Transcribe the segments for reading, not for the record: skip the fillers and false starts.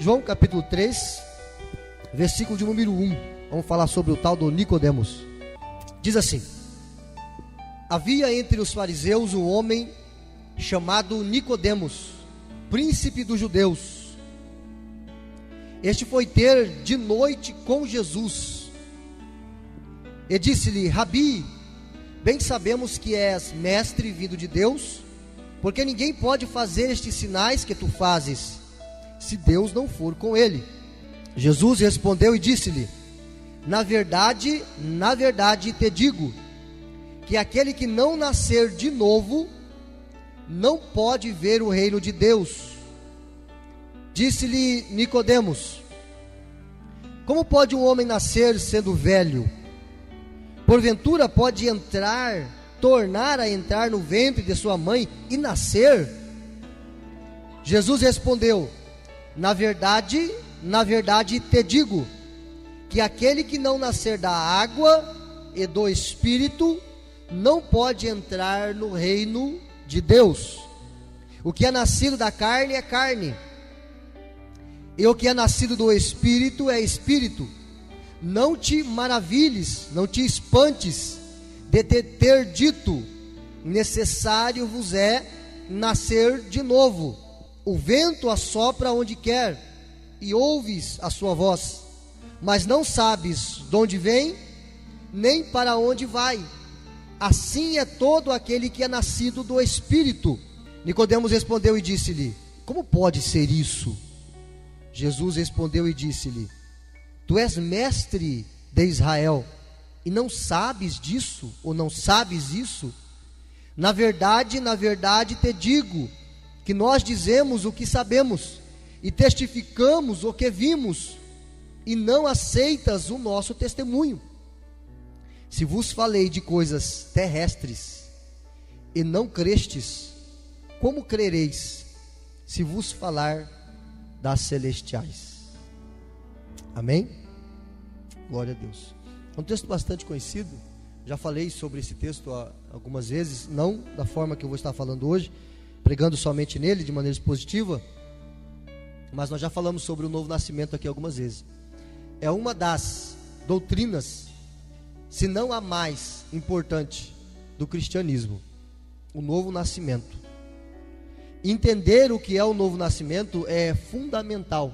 João capítulo 3, versículo de número 1. Vamos falar sobre o tal do Nicodemos. Diz assim: havia entre os fariseus um homem chamado Nicodemos, príncipe dos judeus. Este foi ter de noite com Jesus e disse-lhe: Rabi, bem sabemos que és mestre vindo de Deus, porque ninguém pode fazer estes sinais que tu fazes, se Deus não for com ele. Jesus respondeu e disse-lhe: na verdade te digo, que aquele que não nascer de novo, não pode ver o reino de Deus. Disse-lhe Nicodemos: como pode um homem nascer sendo velho? Porventura pode tornar a entrar no ventre de sua mãe e nascer? Jesus respondeu: na verdade te digo, que aquele que não nascer da água e do Espírito, não pode entrar no reino de Deus. O que é nascido da carne é carne, e o que é nascido do Espírito é Espírito. Não te maravilhes, não te espantes de ter dito: necessário vos é nascer de novo. O vento assopra onde quer, e ouves a sua voz, mas não sabes de onde vem, nem para onde vai. Assim é todo aquele que é nascido do Espírito. Nicodemos respondeu e disse-lhe: como pode ser isso? Jesus respondeu e disse-lhe: tu és mestre de Israel, e não sabes disso, ou não sabes isso? Na verdade te digo, que nós dizemos o que sabemos, e testificamos o que vimos, e não aceitas o nosso testemunho. Se vos falei de coisas terrestres, e não crestes, como crereis, se vos falar das celestiais? Amém? Glória a Deus. É um texto bastante conhecido. Já falei sobre esse texto algumas vezes, não da forma que eu vou estar falando hoje, pregando somente nele de maneira expositiva, mas nós já falamos sobre o novo nascimento aqui algumas vezes. É uma das doutrinas, se não a mais importante, do cristianismo, o novo nascimento. Entender o que é o novo nascimento é fundamental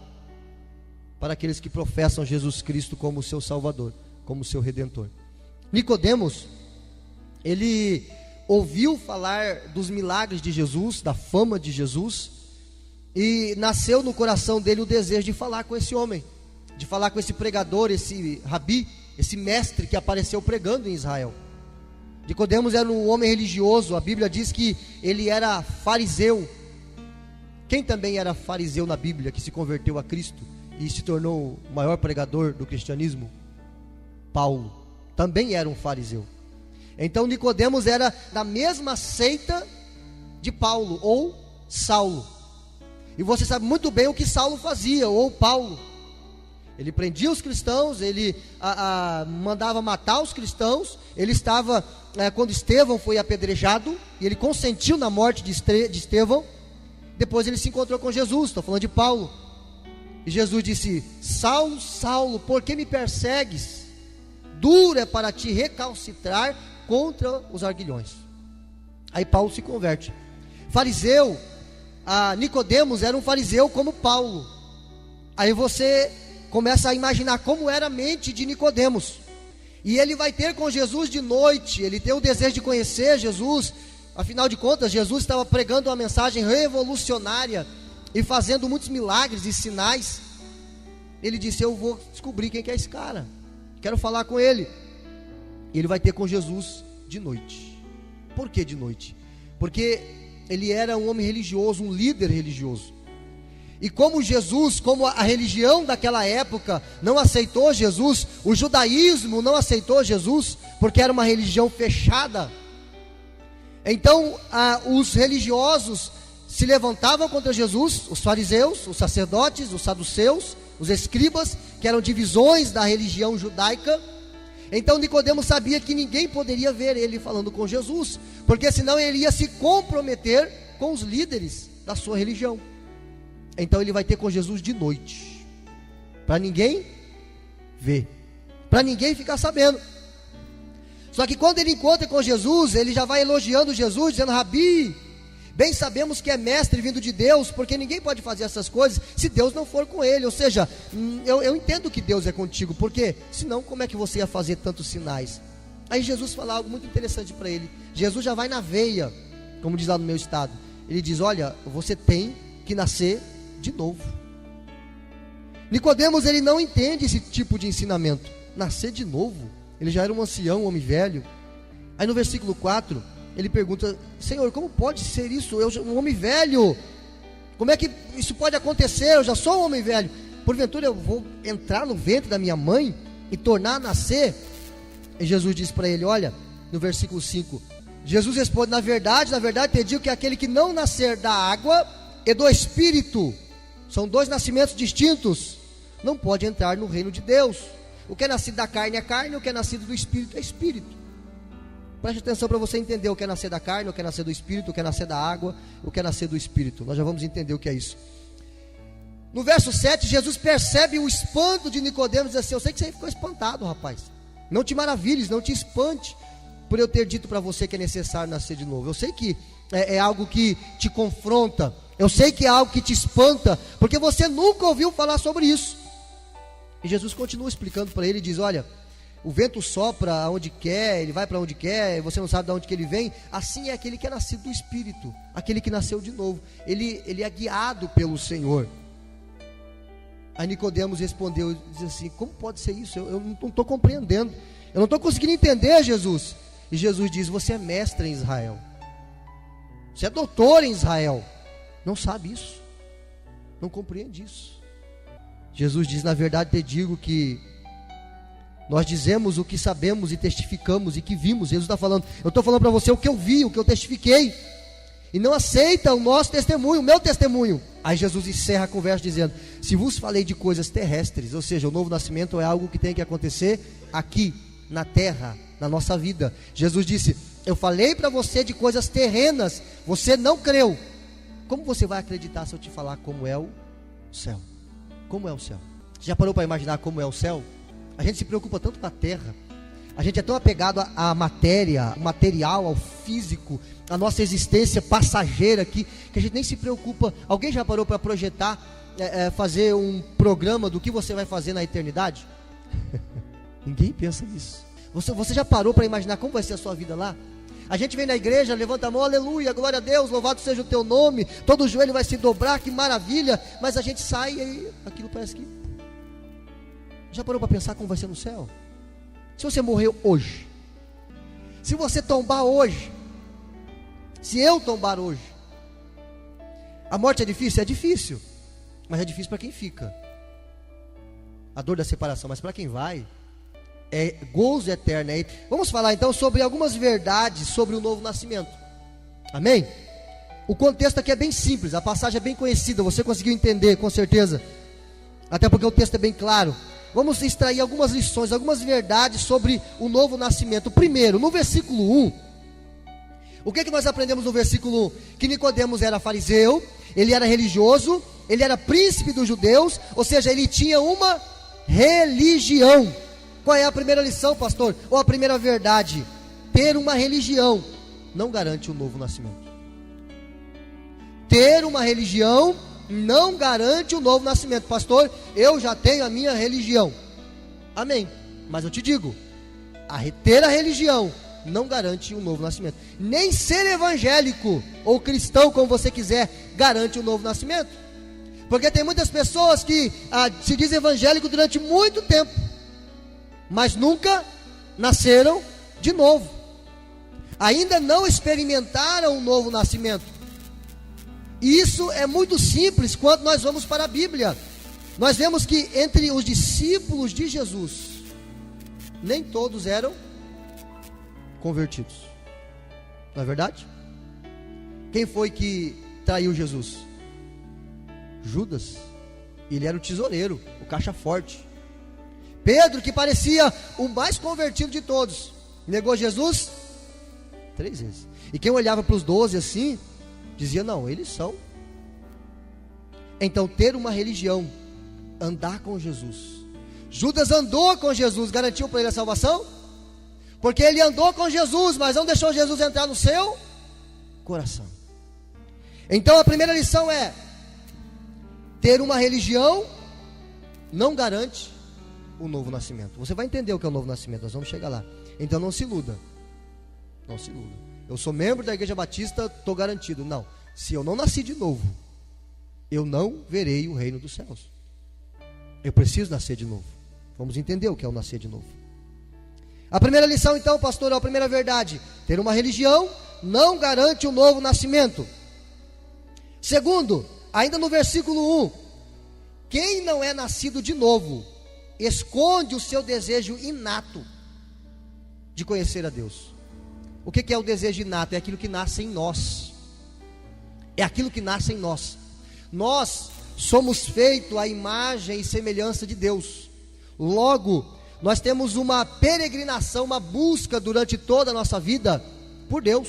para aqueles que professam Jesus Cristo como seu Salvador, como seu Redentor. Nicodemos, ele ouviu falar dos milagres de Jesus, da fama de Jesus, e nasceu no coração dele o desejo de falar com esse homem, de falar com esse pregador, esse rabi, esse mestre que apareceu pregando em Israel. Nicodemos era um homem religioso. A Bíblia diz que ele era fariseu. Quem também era fariseu na Bíblia, que se converteu a Cristo e se tornou o maior pregador do cristianismo? Paulo também era um fariseu. Então Nicodemos era da mesma seita de Paulo, ou Saulo. E você sabe muito bem o que Saulo fazia, ou Paulo. Ele prendia os cristãos, ele mandava matar os cristãos. Ele estava, quando Estevão foi apedrejado, e ele consentiu na morte de Estevão. Depois ele se encontrou com Jesus, estou falando de Paulo. E Jesus disse: Saulo, Saulo, por que me persegues? Duro é para ti recalcitrar contra os arguilhões. Aí Paulo se converte. Fariseu, Nicodemos era um fariseu como Paulo. Aí você começa a imaginar como era a mente de Nicodemos. E ele vai ter com Jesus de noite, ele tem o desejo de conhecer Jesus. Afinal de contas, Jesus estava pregando uma mensagem revolucionária e fazendo muitos milagres e sinais. Ele disse: eu vou descobrir quem que é esse cara, quero falar com ele. E ele vai ter com Jesus de noite. Por que de noite? Porque ele era um homem religioso, um líder religioso. E como Jesus, como a religião daquela época não aceitou Jesus, o judaísmo não aceitou Jesus, porque era uma religião fechada. Então os religiosos se levantavam contra Jesus, os fariseus, os sacerdotes, os saduceus, os escribas, que eram divisões da religião judaica. Então Nicodemos sabia que ninguém poderia ver ele falando com Jesus, porque senão ele ia se comprometer com os líderes da sua religião. Então ele vai ter com Jesus de noite, para ninguém ver, para ninguém ficar sabendo. Só que quando ele encontra com Jesus, ele já vai elogiando Jesus, dizendo: Rabi, bem sabemos que é mestre vindo de Deus, porque ninguém pode fazer essas coisas se Deus não for com ele. Ou seja, eu entendo que Deus é contigo, porque senão como é que você ia fazer tantos sinais? Aí Jesus fala algo muito interessante para ele. Jesus já vai na veia, como diz lá no meu estado. Ele diz: olha, você tem que nascer de novo. Nicodemos, ele não entende esse tipo de ensinamento. Nascer de novo? Ele já era um ancião, um homem velho. Aí no versículo 4, ele pergunta: Senhor, como pode ser isso? Eu, um homem velho, como é que isso pode acontecer? Eu já sou um homem velho. Porventura eu vou entrar no ventre da minha mãe e tornar a nascer? E Jesus diz para ele, olha, no versículo 5, Jesus responde: na verdade te digo que aquele que não nascer da água e do Espírito, são dois nascimentos distintos, não pode entrar no reino de Deus. O que é nascido da carne é carne, o que é nascido do Espírito é Espírito. Preste atenção para você entender o que é nascer da carne, o que é nascer do Espírito, o que é nascer da água, o que é nascer do Espírito. Nós já vamos entender o que é isso. No verso 7, Jesus percebe o espanto de Nicodemos e diz assim: eu sei que você ficou espantado, rapaz. Não te maravilhes, não te espante por eu ter dito para você que é necessário nascer de novo. Eu sei que é algo que te confronta, eu sei que é algo que te espanta, porque você nunca ouviu falar sobre isso. E Jesus continua explicando para ele e diz: olha, o vento sopra aonde quer, ele vai para onde quer, você não sabe de onde que ele vem. Assim é aquele que é nascido do Espírito, aquele que nasceu de novo. Ele é guiado pelo Senhor. Aí Nicodemos respondeu, diz assim: como pode ser isso? Eu não estou compreendendo, eu não estou conseguindo entender, Jesus. E Jesus diz: você é mestre em Israel, você é doutor em Israel, não sabe isso, não compreende isso. Jesus diz: na verdade te digo que nós dizemos o que sabemos e testificamos e que vimos. Jesus está falando: eu estou falando para você o que eu vi, o que eu testifiquei, e não aceita o nosso testemunho, o meu testemunho. Aí Jesus encerra a conversa dizendo: se vos falei de coisas terrestres, ou seja, o novo nascimento é algo que tem que acontecer aqui, na terra, na nossa vida. Jesus disse: eu falei para você de coisas terrenas, você não creu. Como você vai acreditar se eu te falar como é o céu? Como é o céu? Você já parou para imaginar como é o céu? A gente se preocupa tanto com a terra, a gente é tão apegado à matéria, ao material, ao físico, a nossa existência passageira aqui, que a gente nem se preocupa. Alguém já parou para projetar, fazer um programa do que você vai fazer na eternidade? Ninguém pensa nisso. Você já parou para imaginar como vai ser a sua vida lá? A gente vem na igreja, levanta a mão, aleluia, glória a Deus, louvado seja o teu nome, todo joelho vai se dobrar, que maravilha. Mas a gente sai e aí aquilo parece que... Já parou para pensar como vai ser no céu? Se você morreu hoje, se você tombar hoje, se eu tombar hoje, a morte é difícil? É difícil, mas é difícil para quem fica. A dor da separação, mas para quem vai, é gozo eterno. Vamos falar então sobre algumas verdades sobre o novo nascimento. Amém? O contexto aqui é bem simples, a passagem é bem conhecida, você conseguiu entender com certeza, até porque o texto é bem claro. Vamos extrair algumas lições, algumas verdades sobre o novo nascimento. Primeiro, no versículo 1, o que nós aprendemos no versículo 1? Que Nicodemos era fariseu, ele era religioso, ele era príncipe dos judeus, ou seja, ele tinha uma religião. Qual é a primeira lição, pastor? Ou a primeira verdade? Ter uma religião não garante o novo nascimento. Ter uma religião não garante o novo nascimento. Pastor, eu já tenho a minha religião. Amém. Mas eu te digo, ter a religião não garante um novo nascimento. Nem ser evangélico ou cristão, como você quiser, garante um novo nascimento. Porque tem muitas pessoas que se dizem evangélico durante muito tempo, mas nunca nasceram de novo, ainda não experimentaram um novo nascimento. E isso é muito simples quando nós vamos para a Bíblia. Nós vemos que entre os discípulos de Jesus, nem todos eram convertidos. Não é verdade? Quem foi que traiu Jesus? Judas. Ele era o tesoureiro, o caixa forte. Pedro, que parecia o mais convertido de todos, negou Jesus 3 vezes. E quem olhava para os 12 assim, dizia: não, eles são Então, ter uma religião, andar com Jesus. Judas andou com Jesus, garantiu para ele a salvação? Porque ele andou com Jesus, mas não deixou Jesus entrar no seu coração. Então a primeira lição é: ter uma religião não garante o novo nascimento. Você vai entender o que é o novo nascimento, nós vamos chegar lá. Então não se iluda. Não se iluda. Eu sou membro da Igreja Batista, estou garantido. Não, se eu não nasci de novo, eu não verei o reino dos céus. Eu preciso nascer de novo. Vamos entender o que é o nascer de novo. A primeira lição então, pastor, é a primeira verdade: ter uma religião não garante o novo nascimento. Segundo, ainda no versículo 1, quem não é nascido de novo, esconde o seu desejo inato de conhecer a Deus. O que é o desejo inato? É aquilo que nasce em nós. É aquilo que nasce em nós. Nós somos feitos à imagem e semelhança de Deus. Logo, nós temos uma peregrinação, uma busca durante toda a nossa vida por Deus.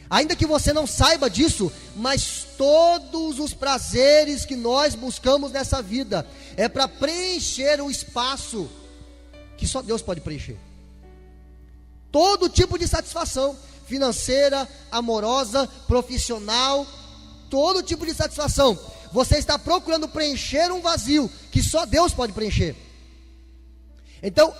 Ainda que você não saiba disso, mas todos os prazeres que nós buscamos nessa vida é para preencher o espaço que só Deus pode preencher. Todo tipo de satisfação, financeira, amorosa, profissional, todo tipo de satisfação. Você está procurando preencher um vazio que só Deus pode preencher. Então,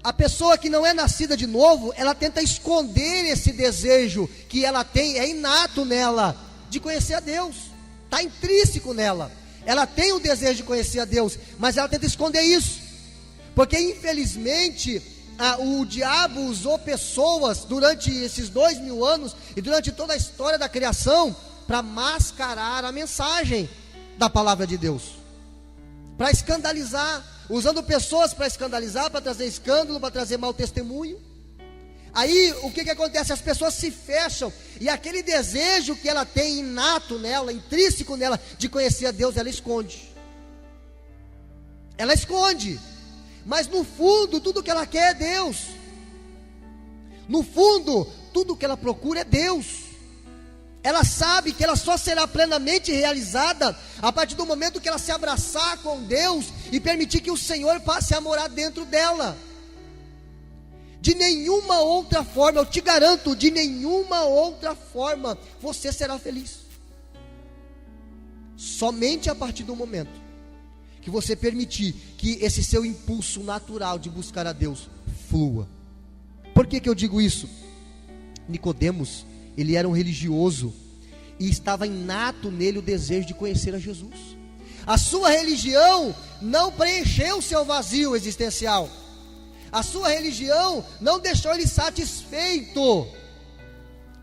a pessoa que não é nascida de novo, ela tenta esconder esse desejo que ela tem, é inato nela, de conhecer a Deus, está intrínseco nela. Ela tem o desejo de conhecer a Deus, mas ela tenta esconder isso, porque infelizmente o diabo usou pessoas durante esses 2000 anos e durante toda a história da criação para mascarar a mensagem da palavra de Deus, para escandalizar, usando pessoas para escandalizar, para trazer escândalo, para trazer mau testemunho. Aí o que acontece? As pessoas se fecham, e aquele desejo que ela tem inato nela, intrínseco nela, de conhecer a Deus, ela esconde. Ela esconde, mas no fundo tudo que ela quer é Deus. No fundo tudo que ela procura é Deus. Ela sabe que ela só será plenamente realizada a partir do momento que ela se abraçar com Deus e permitir que o Senhor passe a morar dentro dela. De nenhuma outra forma, eu te garanto, de nenhuma outra forma você será feliz. Somente a partir do momento que você permitir que esse seu impulso natural de buscar a Deus flua. Por que eu digo isso? Nicodemos, ele era um religioso e estava inato nele o desejo de conhecer a Jesus. A sua religião não preencheu o seu vazio existencial. A sua religião não deixou ele satisfeito.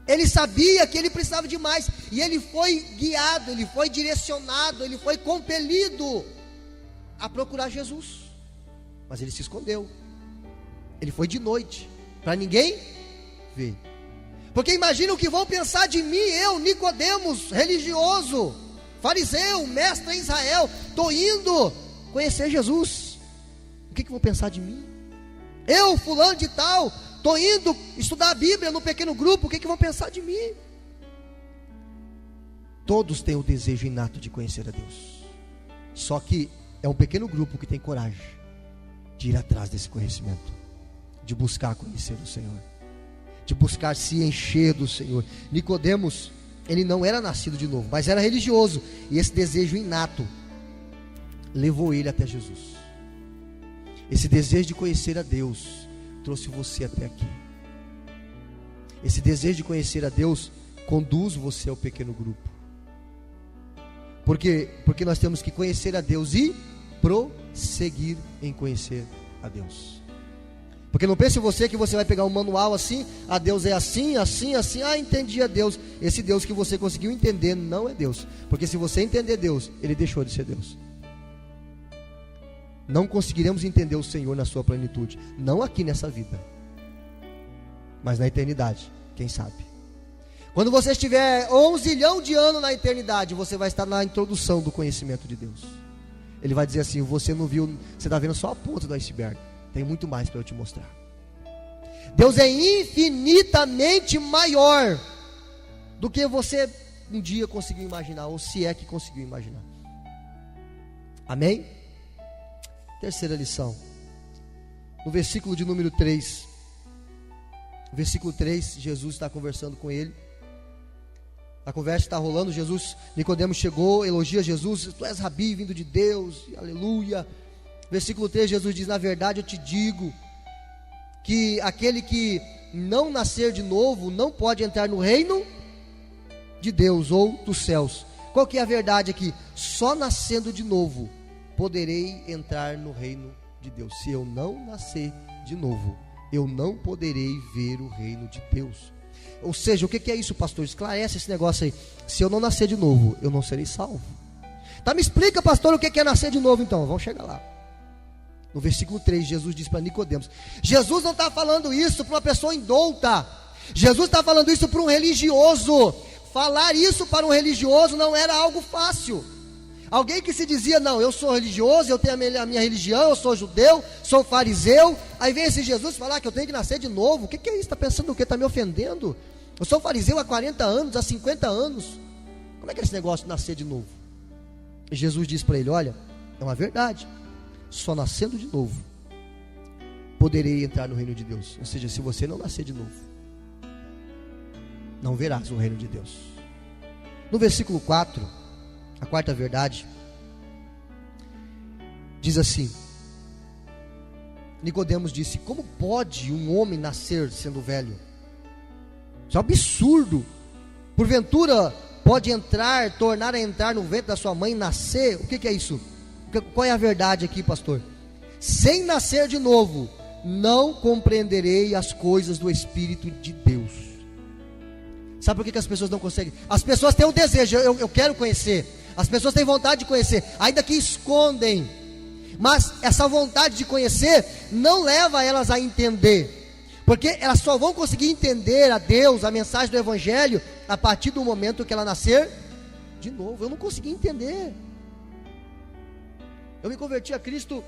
Ele sabia que ele precisava de mais, e ele foi guiado, ele foi direcionado, ele foi compelido a procurar Jesus. Mas ele se escondeu. Ele foi de noite, para ninguém ver. Porque imagina o que vão pensar de mim, eu, Nicodemos, religioso, fariseu, mestre em Israel, estou indo conhecer Jesus. O que vão pensar de mim? Eu, fulano de tal, estou indo estudar a Bíblia no pequeno grupo, o que vão pensar de mim? Todos têm o desejo inato de conhecer a Deus, só que é um pequeno grupo que tem coragem de ir atrás desse conhecimento, de buscar conhecer o Senhor, de buscar se encher do Senhor. Nicodemos, ele não era nascido de novo, mas era religioso, e esse desejo inato levou ele até Jesus. Esse desejo de conhecer a Deus trouxe você até aqui. Esse desejo de conhecer a Deus conduz você ao pequeno grupo. Porque nós temos que conhecer a Deus e prosseguir em conhecer a Deus. Porque não pense você que você vai pegar um manual assim, a Deus é assim, assim, assim, entendi a Deus. Esse Deus que você conseguiu entender não é Deus. Porque se você entender Deus, Ele deixou de ser Deus. Não conseguiremos entender o Senhor na sua plenitude, não aqui nessa vida, mas na eternidade, quem sabe. Quando você estiver 1 zilhão de anos na eternidade, você vai estar na introdução do conhecimento de Deus. Ele vai dizer assim: você não viu, você está vendo só a ponta do iceberg, tem muito mais para eu te mostrar. Deus é infinitamente maior do que você um dia conseguiu imaginar, ou se é que conseguiu imaginar. Amém? Terceira lição. No versículo de número 3. Versículo 3, Jesus está conversando com ele. A conversa está rolando, Nicodemos chegou, elogia Jesus, tu és rabi, vindo de Deus, aleluia. Versículo 3, Jesus diz, na verdade eu te digo, que aquele que não nascer de novo, não pode entrar no reino de Deus, ou dos céus. Qual que é a verdade aqui? Só nascendo de novo, poderei entrar no reino de Deus. Se eu não nascer de novo, eu não poderei ver o reino de Deus. Ou seja, o que é isso, pastor? Esclarece esse negócio aí. Se eu não nascer de novo, eu não serei salvo. Tá, me explica, pastor, o que é nascer de novo então. Vamos chegar lá. No versículo 3, Jesus diz para Nicodemos. Jesus não está falando isso para uma pessoa indouta. Jesus está falando isso para um religioso. Falar isso para um religioso não era algo fácil. Alguém que se dizia, não, eu sou religioso, eu tenho a minha religião, eu sou judeu, sou fariseu. Aí vem esse Jesus falar que eu tenho que nascer de novo. O que é isso? Está pensando o quê? Está me ofendendo? Eu sou fariseu há 40 anos, há 50 anos. Como é que é esse negócio de nascer de novo? E Jesus diz para ele, olha, é uma verdade. Só nascendo de novo, poderei entrar no reino de Deus. Ou seja, se você não nascer de novo, não verás o reino de Deus. No versículo 4, a quarta verdade, diz assim, Nicodemos disse, como pode um homem nascer sendo velho? Isso é um absurdo. Porventura pode tornar a entrar no ventre da sua mãe e nascer? O que é isso? Qual é a verdade aqui, pastor? Sem nascer de novo, não compreenderei as coisas do Espírito de Deus. Sabe por que as pessoas não conseguem? As pessoas têm um desejo, eu quero conhecer. As pessoas têm vontade de conhecer, ainda que escondem. Mas essa vontade de conhecer não leva elas a entender. Porque elas só vão conseguir entender a Deus, a mensagem do Evangelho, a partir do momento que ela nascer de novo. Eu não consegui entender. Eu me converti a Cristo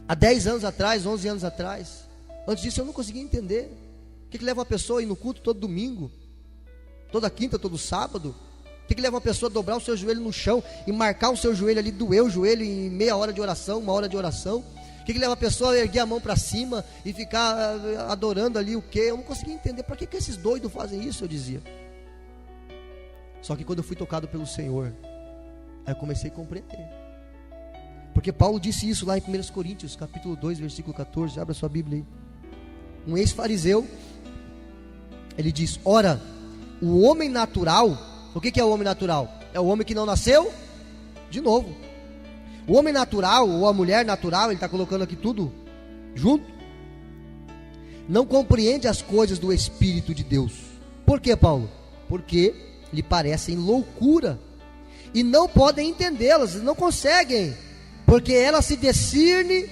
há 10 anos atrás, 11 anos atrás. Antes disso eu não conseguia entender. O que leva uma pessoa a ir no culto todo domingo, toda quinta, todo sábado? O que leva uma pessoa a dobrar o seu joelho no chão e marcar o seu joelho ali, doer o joelho em meia hora de oração, uma hora de oração? O que leva a pessoa a erguer a mão para cima e ficar adorando ali o quê? Eu não conseguia entender. Para que esses doidos fazem isso, eu dizia. Só que quando eu fui tocado pelo Senhor, aí eu comecei a compreender. Porque Paulo disse isso lá em 1 Coríntios, capítulo 2, versículo 14. Abra sua Bíblia aí. Um ex-fariseu, ele diz, ora, o homem natural, o que é o homem natural? É o homem que não nasceu de novo. O homem natural, ou a mulher natural, ele está colocando aqui tudo junto, não compreende as coisas do Espírito de Deus. Por que, Paulo? Porque lhe parecem loucura, e não podem entendê-las, não conseguem, porque ela se discerne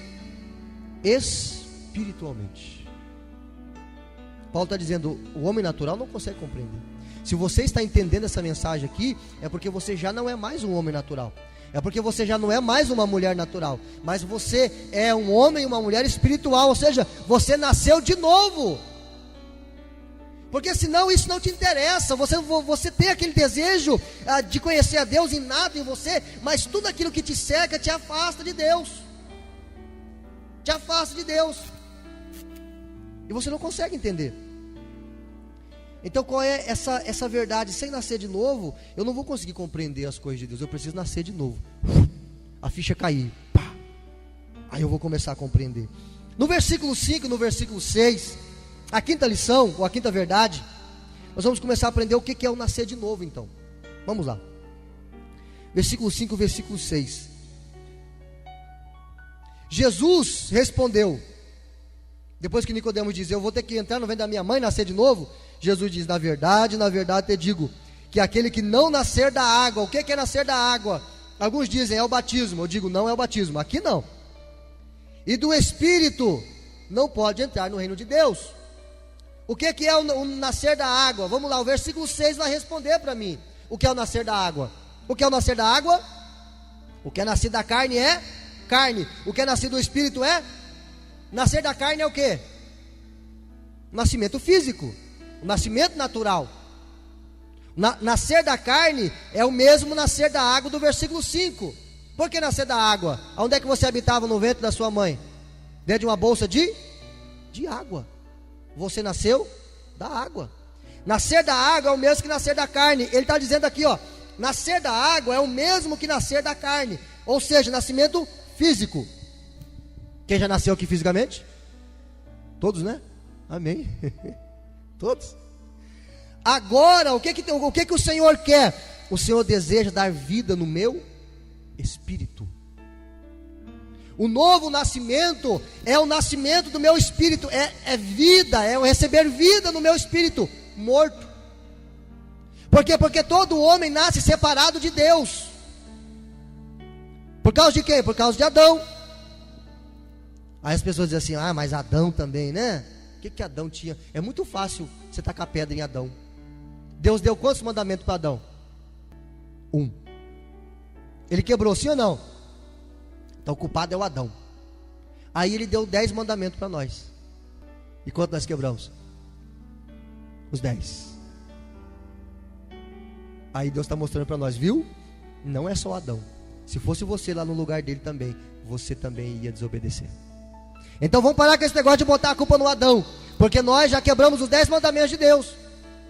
espiritualmente. Paulo está dizendo, o homem natural não consegue compreender. Se você está entendendo essa mensagem aqui, é porque você já não é mais um homem natural. É porque você já não é mais uma mulher natural. Mas você é um homem e uma mulher espiritual. Ou seja, você nasceu de novo. Porque senão isso não te interessa. Você tem aquele desejo de conhecer a Deus inato em você, mas tudo aquilo que te cerca te afasta de Deus. Te afasta de Deus. E você não consegue entender. Então qual é essa verdade? Sem nascer de novo, eu não vou conseguir compreender as coisas de Deus. Eu preciso nascer de novo. A ficha cair. Pá. Aí eu vou começar a compreender. No versículo 5, no versículo 6, a quinta lição, ou a quinta verdade, nós vamos começar a aprender o que é o nascer de novo então. Vamos lá. Versículo 5, versículo 6. Jesus respondeu, depois que Nicodemos diz, eu vou ter que entrar no ventre da minha mãe e nascer de novo. Jesus diz, na verdade te digo, que aquele que não nascer da água, o que é nascer da água? Alguns dizem, é o batismo. Eu digo, não é o batismo, aqui não. E do Espírito, não pode entrar no reino de Deus. O que é o nascer da água? Vamos lá, o versículo 6 vai responder para mim. O que é o nascer da água? O que é o nascer da água? O que é nascido da carne é carne. O que é nascido do Espírito é? Nascer da carne é o quê? O nascimento físico. O nascimento natural. Nascer da carne é o mesmo nascer da água do versículo 5. Por que nascer da água? Onde é que você habitava no ventre da sua mãe? Dentro de uma bolsa de água. Você nasceu da água. Nascer da água é o mesmo que nascer da carne. Ele está dizendo aqui, ó, nascer da água é o mesmo que nascer da carne. Ou seja, nascimento físico. Quem já nasceu aqui fisicamente? Todos, né? Amém. Todos. Agora, o que o Senhor quer? O Senhor deseja dar vida no meu espírito. O novo nascimento é o nascimento do meu espírito, é vida, é o receber vida no meu espírito morto. Por quê? Porque todo homem nasce separado de Deus. Por causa de quê? Por causa de Adão. Aí as pessoas dizem assim, mas Adão também, né? O que Adão tinha? É muito fácil você tacar pedra em Adão. Deus deu quantos mandamentos para Adão? 1. Ele quebrou, sim ou não? Então o culpado é o Adão. Aí ele deu 10 mandamentos para nós. E quanto nós quebramos? Os 10. Aí Deus está mostrando para nós, viu? Não é só Adão. Se fosse você lá no lugar dele também, você também ia desobedecer. Então vamos parar com esse negócio de botar a culpa no Adão, porque nós já quebramos os 10 mandamentos de Deus.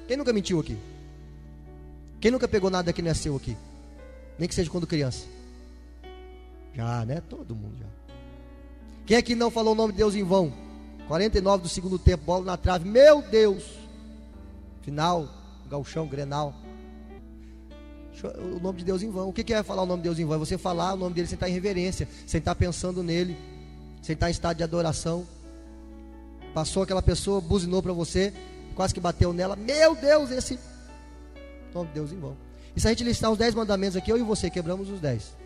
Quem nunca mentiu aqui? Quem nunca pegou nada que não é seu aqui? Nem que seja quando criança. Já, né? Todo mundo já. Quem aqui não falou o nome de Deus em vão? 49 do segundo tempo, bola na trave, meu Deus. Final, gauchão, Grenal. O nome de Deus em vão. O que é falar o nome de Deus em vão? É você falar o nome dele sem estar em reverência, sem estar pensando nele, sem estar em estado de adoração. Passou aquela pessoa, buzinou para você, quase que bateu nela, meu Deus, esse nome de Deus em vão. E se a gente listar os 10 mandamentos aqui, eu e você quebramos os 10.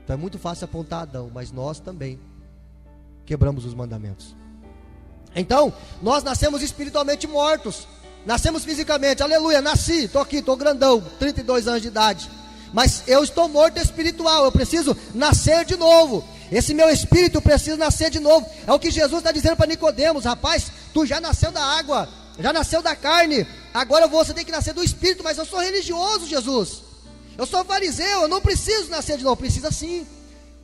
Então é muito fácil apontar Adão, mas nós também quebramos os mandamentos. Então, nós nascemos espiritualmente mortos. Nascemos fisicamente, aleluia, nasci, estou aqui, estou grandão, 32 anos de idade. Mas eu estou morto espiritual, eu preciso nascer de novo. Esse meu espírito precisa nascer de novo. É o que Jesus está dizendo para Nicodemos: rapaz, tu já nasceu da água, já nasceu da carne, agora você tem que nascer do espírito. Mas eu sou religioso, Jesus, eu sou fariseu, eu não preciso nascer de novo. Precisa sim,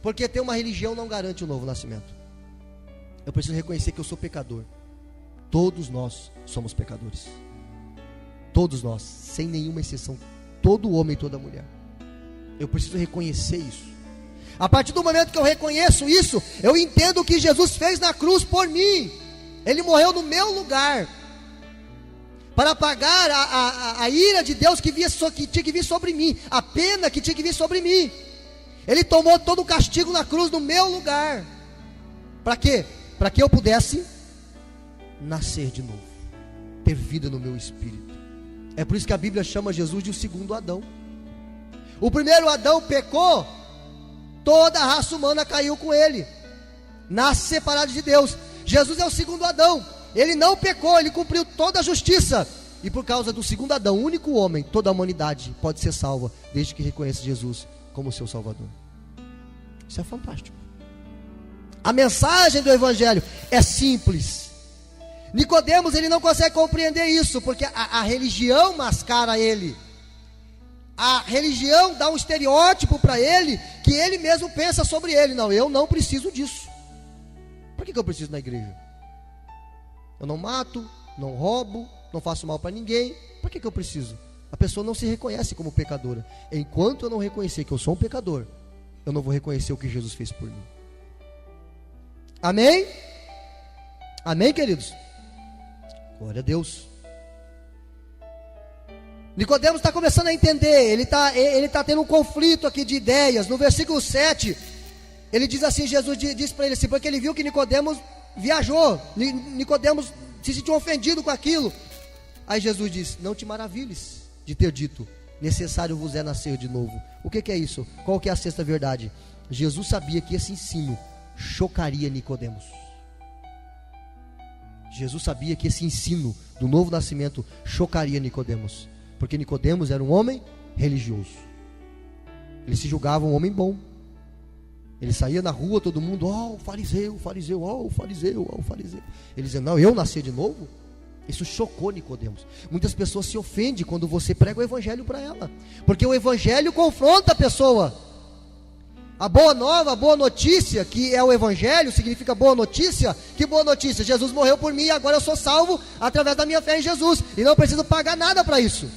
porque ter uma religião não garante o novo nascimento. Eu preciso reconhecer que eu sou pecador. Todos nós somos pecadores. Todos nós, sem nenhuma exceção. Todo homem e toda mulher. Eu preciso reconhecer isso. A partir do momento que eu reconheço isso, eu entendo o que Jesus fez na cruz por mim. Ele morreu no meu lugar, para pagar a ira de Deus que tinha que vir sobre mim, a pena que tinha que vir sobre mim. Ele tomou todo o castigo na cruz no meu lugar. Para quê? Para que eu pudesse nascer de novo, ter vida no meu espírito. É por isso que a Bíblia chama Jesus de o segundo Adão. O primeiro Adão pecou, toda a raça humana caiu com ele, nasce separado de Deus. Jesus é o segundo Adão. Ele não pecou, ele cumpriu toda a justiça. E por causa do segundo Adão, o único homem, toda a humanidade pode ser salva, desde que reconheça Jesus como seu Salvador. Isso é fantástico. A mensagem do Evangelho é simples. Nicodemos, ele não consegue compreender isso, porque a religião mascara ele. A religião dá um estereótipo para ele, que ele mesmo pensa sobre ele. Não, eu não preciso disso. Por que eu preciso ir na igreja? Eu não mato, não roubo, não faço mal para ninguém. Por que eu preciso? A pessoa não se reconhece como pecadora. Enquanto eu não reconhecer que eu sou um pecador, eu não vou reconhecer o que Jesus fez por mim. Amém? Amém, queridos? Glória a Deus. Nicodemos está começando a entender. Ele está tendo um conflito aqui de ideias. No versículo 7, ele diz assim, Jesus diz para ele assim, porque ele viu que Nicodemos viajou, Nicodemos se sentiu ofendido com aquilo. Aí Jesus diz: não te maravilhes de ter dito, necessário vos é nascer de novo. O que é isso? Qual que é a sexta verdade? Jesus sabia que esse ensino chocaria Nicodemos. Jesus sabia que esse ensino do novo nascimento chocaria Nicodemos, porque Nicodemos era um homem religioso. Ele se julgava um homem bom. Ele saía na rua, todo mundo, o fariseu, o fariseu, o fariseu, o fariseu. Ele dizia: não, eu nasci de novo? Isso chocou Nicodemos. Muitas pessoas se ofendem quando você prega o evangelho para ela, porque o evangelho confronta a pessoa. A boa nova, a boa notícia, que é o evangelho, significa boa notícia. Que boa notícia? Jesus morreu por mim e agora eu sou salvo através da minha fé em Jesus, e não preciso pagar nada para isso.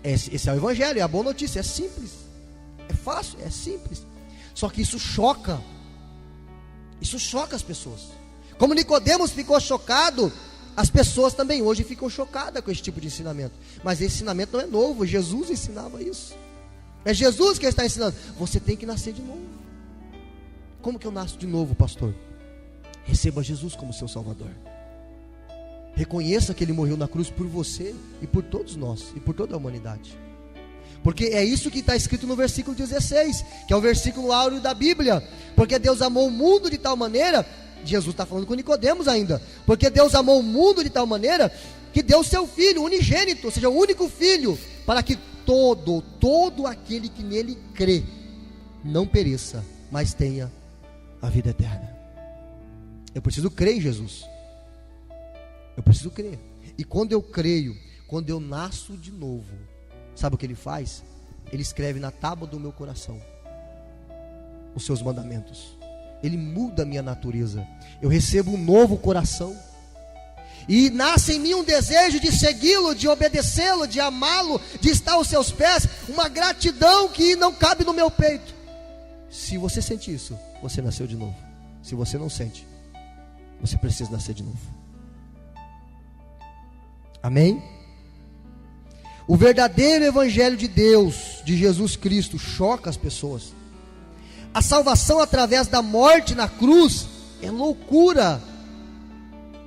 Esse é o evangelho, é a boa notícia. É simples, é fácil, é simples. Só que isso choca as pessoas. Como Nicodemos ficou chocado, as pessoas também hoje ficam chocadas com esse tipo de ensinamento. Mas esse ensinamento não é novo, Jesus ensinava isso. É Jesus que está ensinando. Você tem que nascer de novo. Como que eu nasço de novo, pastor? Receba Jesus como seu Salvador. Reconheça que Ele morreu na cruz por você e por todos nós, e por toda a humanidade. Porque é isso que está escrito no versículo 16, que é o versículo áureo da Bíblia. Porque Deus amou o mundo de tal maneira, Jesus está falando com Nicodemos ainda, porque Deus amou o mundo de tal maneira, que deu o seu Filho unigênito, ou seja, o único Filho, para que todo aquele que nele crê, não pereça, mas tenha a vida eterna. Eu preciso crer em Jesus. Eu preciso crer. E quando eu creio, quando eu nasço de novo, sabe o que Ele faz? Ele escreve na tábua do meu coração os seus mandamentos. Ele muda a minha natureza. Eu recebo um novo coração. E nasce em mim um desejo de segui-lo, de obedecê-lo, de amá-lo, de estar aos seus pés. Uma gratidão que não cabe no meu peito. Se você sente isso, você nasceu de novo. Se você não sente, você precisa nascer de novo. Amém? O verdadeiro evangelho de Deus, de Jesus Cristo, choca as pessoas. A salvação através da morte na cruz é loucura.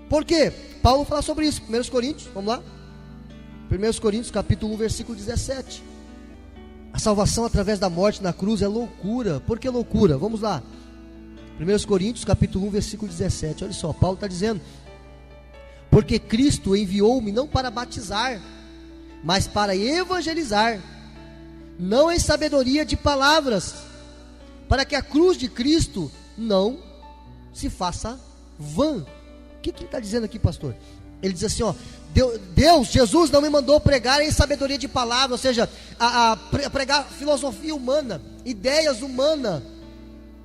Por quê? Paulo fala sobre isso, 1 Coríntios, vamos lá? 1 Coríntios capítulo 1, versículo 17. A salvação através da morte na cruz é loucura. Por que loucura? Vamos lá. 1 Coríntios capítulo 1, versículo 17. Olha só, Paulo está dizendo: porque Cristo enviou-me não para batizar, mas para evangelizar, não em sabedoria de palavras, para que a cruz de Cristo não se faça vã. O que ele está dizendo aqui, pastor? Ele diz assim, ó: Jesus não me mandou pregar em sabedoria de palavras, ou seja, pregar filosofia humana, ideias humanas.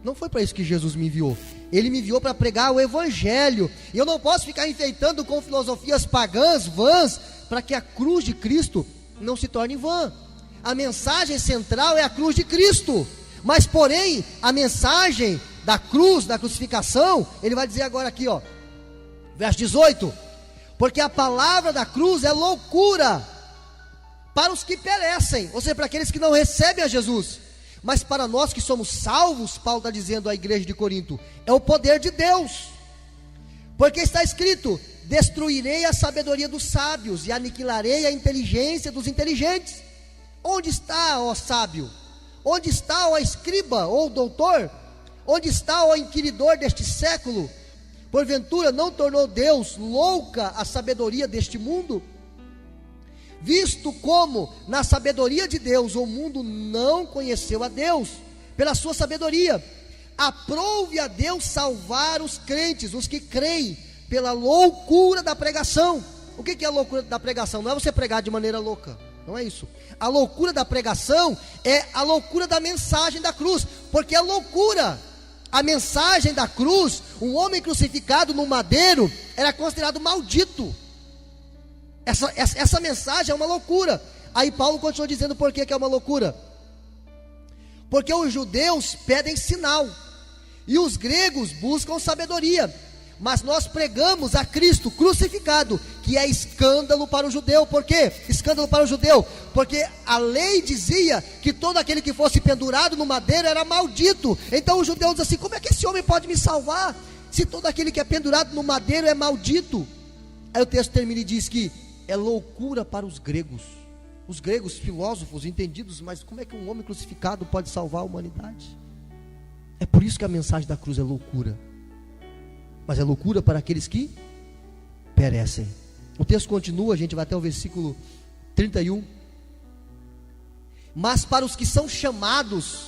Não foi para isso que Jesus me enviou. Ele me enviou para pregar o evangelho. E eu não posso ficar enfeitando com filosofias pagãs, vãs, para que a cruz de Cristo não se torne vã. A mensagem central é a cruz de Cristo. Mas porém, a mensagem da cruz, da crucificação, ele vai dizer agora aqui, ó, verso 18: porque a palavra da cruz é loucura para os que perecem, ou seja, para aqueles que não recebem a Jesus. Mas para nós que somos salvos, Paulo está dizendo à igreja de Corinto, é o poder de Deus. Porque está escrito: destruirei a sabedoria dos sábios e aniquilarei a inteligência dos inteligentes. Onde está, ó sábio? Onde está, ó escriba, ou doutor? Onde está, ó inquiridor deste século? Porventura não tornou Deus louca a sabedoria deste mundo? Visto como na sabedoria de Deus o mundo não conheceu a Deus pela sua sabedoria, aprove a Deus salvar os crentes, os que creem, pela loucura da pregação. O que é a loucura da pregação? Não é você pregar de maneira louca, não é isso. A loucura da pregação é a loucura da mensagem da cruz, porque é loucura. A mensagem da cruz, um homem crucificado no madeiro era considerado maldito. Essa mensagem é uma loucura. Aí Paulo continua dizendo por que é uma loucura. Porque os judeus pedem sinal e os gregos buscam sabedoria, mas nós pregamos a Cristo crucificado, que é escândalo para o judeu. Por quê? Escândalo para o judeu, porque a lei dizia que todo aquele que fosse pendurado no madeiro era maldito. Então os judeus dizem assim: como é que esse homem pode me salvar, se todo aquele que é pendurado no madeiro é maldito? Aí o texto termina e diz que é loucura para os gregos. Os gregos, filósofos, entendidos, mas como é que um homem crucificado pode salvar a humanidade? É por isso que a mensagem da cruz é loucura. Mas é loucura para aqueles que perecem. O texto continua, a gente vai até o versículo 31. Mas para os que são chamados,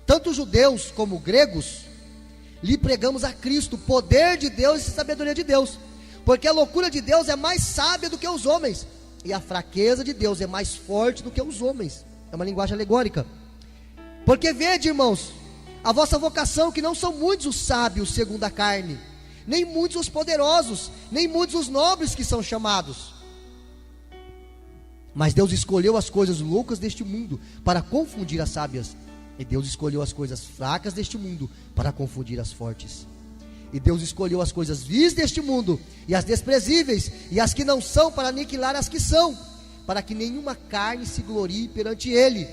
tanto judeus como gregos, lhe pregamos a Cristo, poder de Deus e sabedoria de Deus. Porque a loucura de Deus é mais sábia do que os homens, e a fraqueza de Deus é mais forte do que os homens. É uma linguagem alegórica. Porque vede, irmãos, a vossa vocação, que não são muitos os sábios segundo a carne, nem muitos os poderosos, nem muitos os nobres que são chamados. Mas Deus escolheu as coisas loucas deste mundo para confundir as sábias, e Deus escolheu as coisas fracas deste mundo para confundir as fortes. E Deus escolheu as coisas vis deste mundo, e as desprezíveis, e as que não são, para aniquilar as que são, para que nenhuma carne se glorie perante Ele.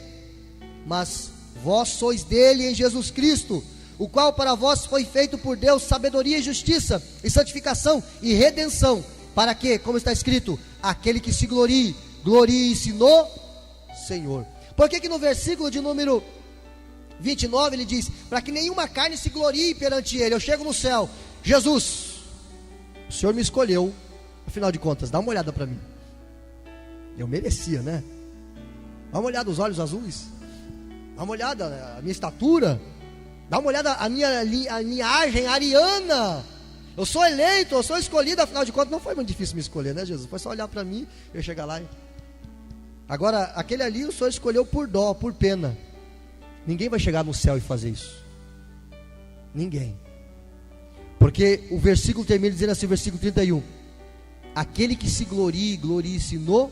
Mas vós sois dele em Jesus Cristo, o qual para vós foi feito por Deus sabedoria e justiça, e santificação e redenção, para que, como está escrito, aquele que se glorie, glorie-se no Senhor. Por que no versículo de número 29 ele diz, para que nenhuma carne se glorie perante Ele? Eu chego no céu, Jesus, o Senhor me escolheu, afinal de contas, dá uma olhada para mim. Eu merecia, né? Dá uma olhada nos olhos azuis, dá uma olhada a minha estatura, dá uma olhada a minha linhagem ariana. Eu sou eleito, eu sou escolhido, afinal de contas não foi muito difícil me escolher, né, Jesus? Foi só olhar para mim, eu chegar lá. Agora, aquele ali o Senhor escolheu por dó, por pena. Ninguém vai chegar no céu e fazer isso. Ninguém. Porque o versículo termina dizendo assim, versículo 31. Aquele que se glorie, glorie-se no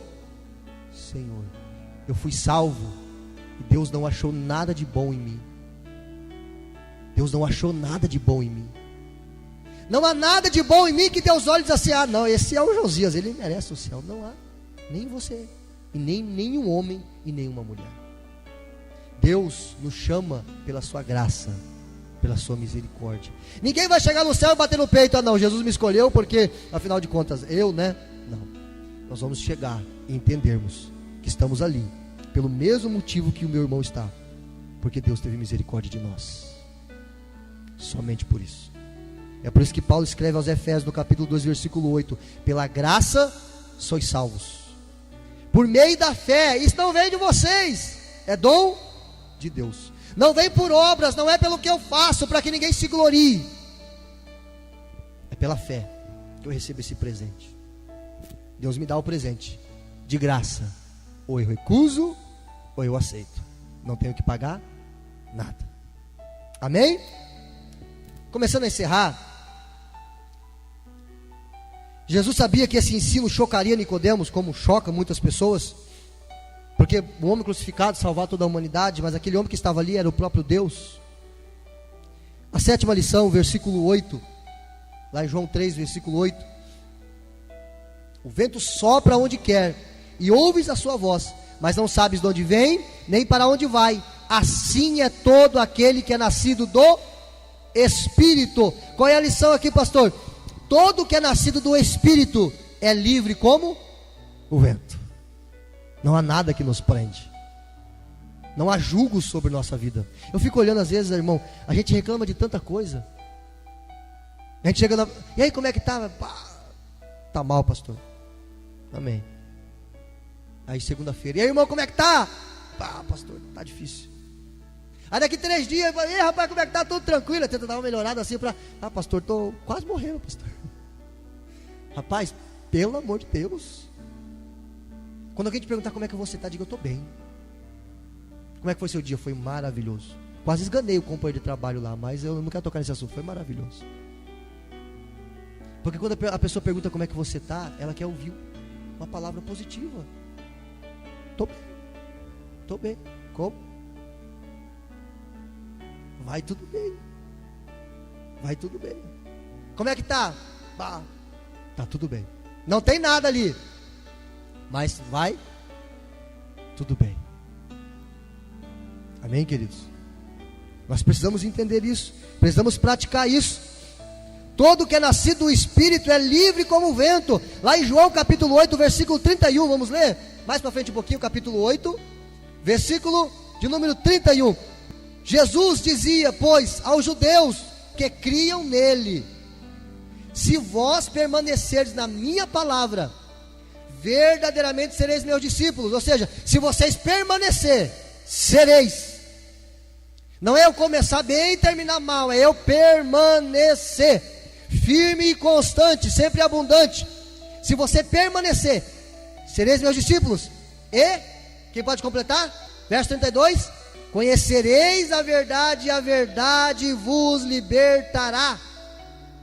Senhor. Eu fui salvo e Deus não achou nada de bom em mim. Deus não achou nada de bom em mim. Não há nada de bom em mim que Deus olhe e diz assim, ah não, esse é o Josias, ele merece o céu. Não há, nem você, e nem nenhum homem e nenhuma mulher. Deus nos chama pela sua graça, pela sua misericórdia. Ninguém vai chegar no céu e bater no peito, ah não, Jesus me escolheu porque, afinal de contas, eu, né? Não, nós vamos chegar e entendermos que estamos ali, pelo mesmo motivo que o meu irmão está, porque Deus teve misericórdia de nós, somente por isso. É por isso que Paulo escreve aos Efésios, no capítulo 2, versículo 8, pela graça sois salvos, por meio da fé. Isso não vem de vocês, é dom de Deus, não vem por obras, não é pelo que eu faço, para que ninguém se glorie, é pela fé que eu recebo esse presente. Deus me dá o presente, de graça, ou eu recuso, ou eu aceito, não tenho que pagar nada, amém? Começando a encerrar, Jesus sabia que esse ensino chocaria Nicodemos, como choca muitas pessoas, porque o homem crucificado salvar toda a humanidade, mas aquele homem que estava ali era o próprio Deus. A sétima lição, versículo 8, lá em João 3, versículo 8, o vento sopra onde quer, e ouves a sua voz, mas não sabes de onde vem, nem para onde vai. Assim é todo aquele que é nascido do Espírito. Qual é a lição aqui, pastor? Todo que é nascido do Espírito é livre como o vento. Não há nada que nos prende, não há julgo sobre nossa vida. Eu fico olhando às vezes, irmão, a gente reclama de tanta coisa, a gente chega na... e aí como é que tá? Tá mal, pastor. Amém. Aí segunda-feira, e aí irmão, como é que tá? Pastor, tá difícil. Aí daqui 3 dias, e aí rapaz, como é que tá? Tudo tranquilo, tenta dar uma melhorada assim para, pastor, tô quase morrendo, pastor. Rapaz, pelo amor de Deus, quando alguém te perguntar como é que você está, diga, eu estou bem. Como é que foi seu dia? Foi maravilhoso. Quase esganei o companheiro de trabalho lá, mas eu não quero tocar nesse assunto, foi maravilhoso. Porque quando a pessoa pergunta como é que você está, ela quer ouvir uma palavra positiva. Estou bem. Como? Vai tudo bem. Vai tudo bem. Como é que está? Tá tudo bem. Não tem nada ali, mas vai tudo bem. Amém, queridos? Nós precisamos entender isso, precisamos praticar isso. Todo que é nascido do Espírito é livre como o vento. Lá em João capítulo 8, versículo 31, vamos ler? Mais para frente um pouquinho, capítulo 8, versículo de número 31. Jesus dizia, pois, aos judeus que criam nele: se vós permanecerdes na minha palavra, verdadeiramente sereis meus discípulos. Ou seja, se vocês permanecer, sereis. Não é eu começar bem e terminar mal, é eu permanecer. firme e constante, sempre abundante. Se você permanecer, sereis meus discípulos. E, quem pode completar? Verso 32, conhecereis a verdade, e a verdade vos libertará.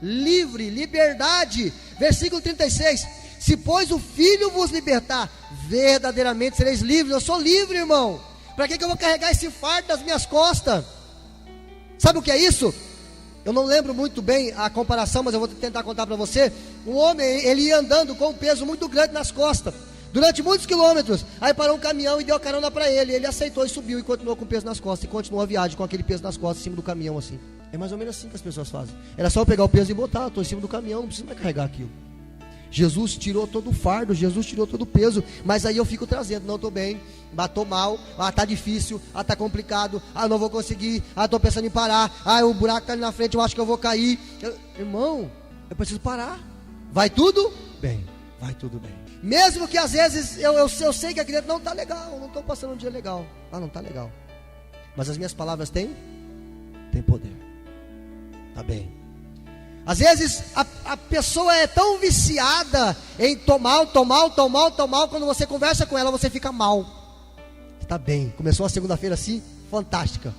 Livre, liberdade. Versículo 36, se pois o Filho vos libertar, verdadeiramente sereis livres. Eu sou livre, irmão. Para que eu vou carregar esse fardo nas minhas costas? Sabe o que é isso? Eu não lembro muito bem a comparação, mas eu vou tentar contar para você. Um homem, ele ia andando com um peso muito grande nas costas, durante muitos quilômetros. Aí parou um caminhão e deu carona para ele. Ele aceitou e subiu e continuou com o peso nas costas. E continuou a viagem com aquele peso nas costas, em cima do caminhão assim. É mais ou menos assim que as pessoas fazem. Era só eu pegar o peso e botar. Estou em cima do caminhão, não preciso mais carregar aquilo. Jesus tirou todo o fardo, Jesus tirou todo o peso. Mas aí eu fico trazendo, não estou bem, estou mal, está difícil, está complicado, não vou conseguir, estou pensando em parar, o buraco está ali na frente, eu acho que eu vou cair. Irmão, eu preciso parar. Vai tudo bem, vai tudo bem. Mesmo que às vezes eu sei que a criança não está legal, não estou passando um dia legal. Não está legal. Mas as minhas palavras têm poder. Está bem. Às vezes a pessoa é tão viciada em tomar, quando você conversa com ela, você fica mal. Está bem, começou a segunda-feira assim, fantástica.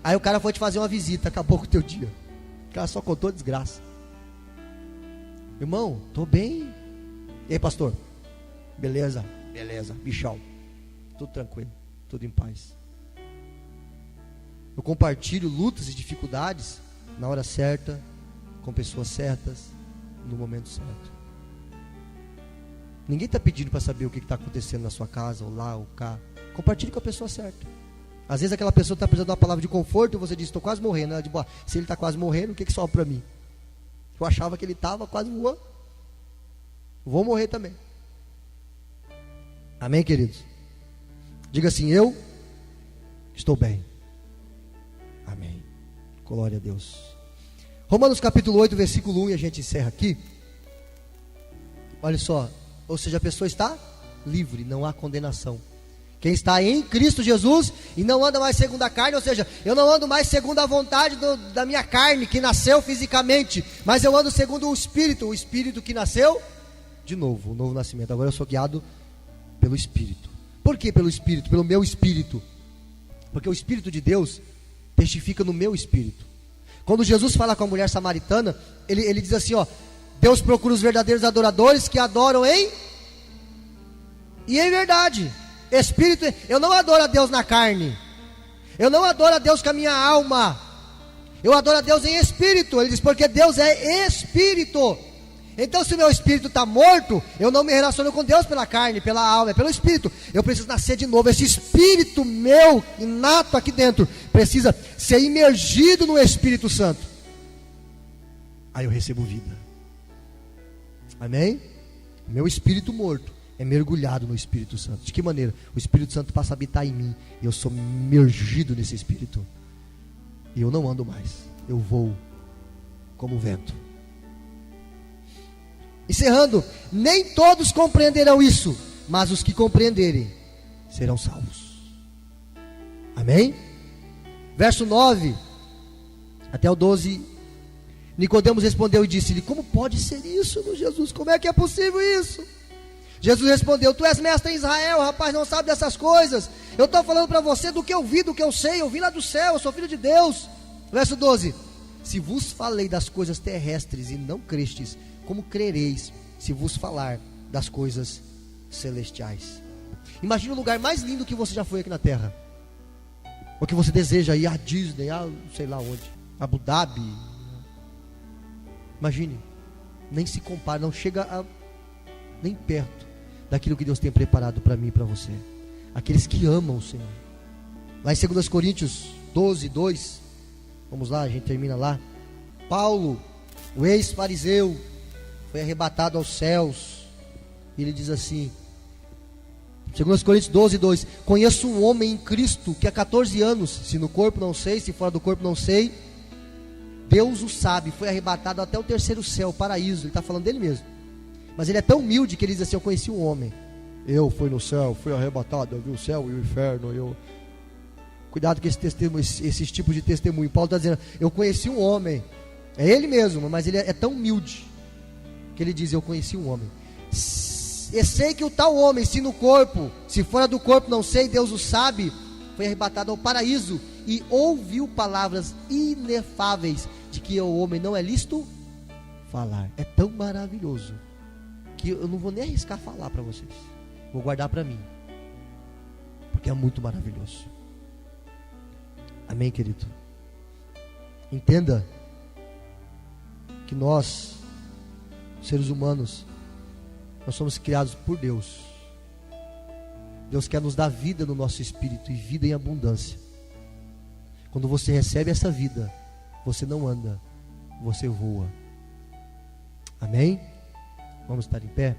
Aí o cara foi te fazer uma visita, acabou com o teu dia. O cara só contou desgraça. Irmão, estou bem. E aí, pastor? Beleza, bichão. Tudo tranquilo, tudo em paz. Eu compartilho lutas e dificuldades na hora certa, com pessoas certas, no momento certo. Ninguém está pedindo para saber o que está acontecendo na sua casa, ou lá, ou cá. Compartilhe com a pessoa certa. Às vezes aquela pessoa está precisando de uma palavra de conforto, e você diz, estou quase morrendo. Ela diz, se ele está quase morrendo, o que sobra para mim? Eu achava que ele estava quase voando. Vou morrer também. Amém, queridos? Diga assim, eu estou bem. Amém. Glória a Deus. Romanos capítulo 8, versículo 1, e a gente encerra aqui. Olha só, ou seja, a pessoa está livre, não há condenação. Quem está em Cristo Jesus e não anda mais segundo a carne, ou seja, eu não ando mais segundo a vontade da minha carne, que nasceu fisicamente, mas eu ando segundo o Espírito que nasceu de novo, o novo nascimento. Agora eu sou guiado pelo Espírito. Por que pelo Espírito? Pelo meu Espírito. Porque o Espírito de Deus testifica no meu Espírito. Quando Jesus fala com a mulher samaritana, ele diz assim, Deus procura os verdadeiros adoradores que adoram em verdade. Espírito, eu não adoro a Deus na carne. Eu não adoro a Deus com a minha alma. Eu adoro a Deus em espírito. Ele diz, porque Deus é espírito. Então se o meu espírito está morto, eu não me relaciono com Deus pela carne, pela alma, é pelo espírito. Eu preciso nascer de novo. Esse espírito meu, inato aqui dentro, precisa ser imergido no Espírito Santo. Aí eu recebo vida. Amém? Meu espírito morto é mergulhado no Espírito Santo. De que maneira? O Espírito Santo passa a habitar em mim, e eu sou imergido nesse espírito. E eu não ando mais, eu vou como o vento. Encerrando, nem todos compreenderão isso, mas os que compreenderem serão salvos. Amém? Verso 9 até o 12. Nicodemos respondeu e disse-lhe, como pode ser isso, meu Jesus? Como é que é possível isso? Jesus respondeu, tu és mestre em Israel, rapaz, não sabe dessas coisas. Eu estou falando para você do que eu vi, do que eu sei. Eu vim lá do céu, eu sou filho de Deus. Verso 12, se vos falei das coisas terrestres e não crestes, como crereis se vos falar das coisas celestiais? Imagina o lugar mais lindo que você já foi aqui na terra, ou que você deseja ir a Disney, sei lá onde, Abu Dhabi. Imagine, nem se compara, não chega nem perto daquilo que Deus tem preparado para mim e para você. Aqueles que amam o Senhor. Lá em 2 Coríntios 12, 2, vamos lá, a gente termina lá. Paulo, o ex-fariseu, foi arrebatado aos céus. E ele diz assim, 2 Coríntios 12, 2, conheço um homem em Cristo que há 14 anos, se no corpo não sei, se fora do corpo não sei, Deus o sabe, foi arrebatado até o terceiro céu, o paraíso. Ele está falando dele mesmo. Mas ele é tão humilde que ele diz assim, eu conheci um homem. Eu fui no céu, fui arrebatado, eu vi o céu e o inferno. Cuidado com esse tipos de testemunho. Paulo está dizendo, eu conheci um homem É ele mesmo, mas ele é tão humilde que ele diz: eu conheci um homem. Eu sei que o tal homem, se no corpo, se fora do corpo, não sei, Deus o sabe, foi arrebatado ao paraíso e ouviu palavras inefáveis de que o homem não é lícito falar. É tão maravilhoso que eu não vou nem arriscar falar para vocês. Vou guardar para mim, porque é muito maravilhoso. Amém, querido? Entenda que nós, seres humanos, nós somos criados por Deus. Deus quer nos dar vida no nosso espírito, e vida em abundância. Quando você recebe essa vida, você não anda, você voa. Amém? Vamos estar em pé?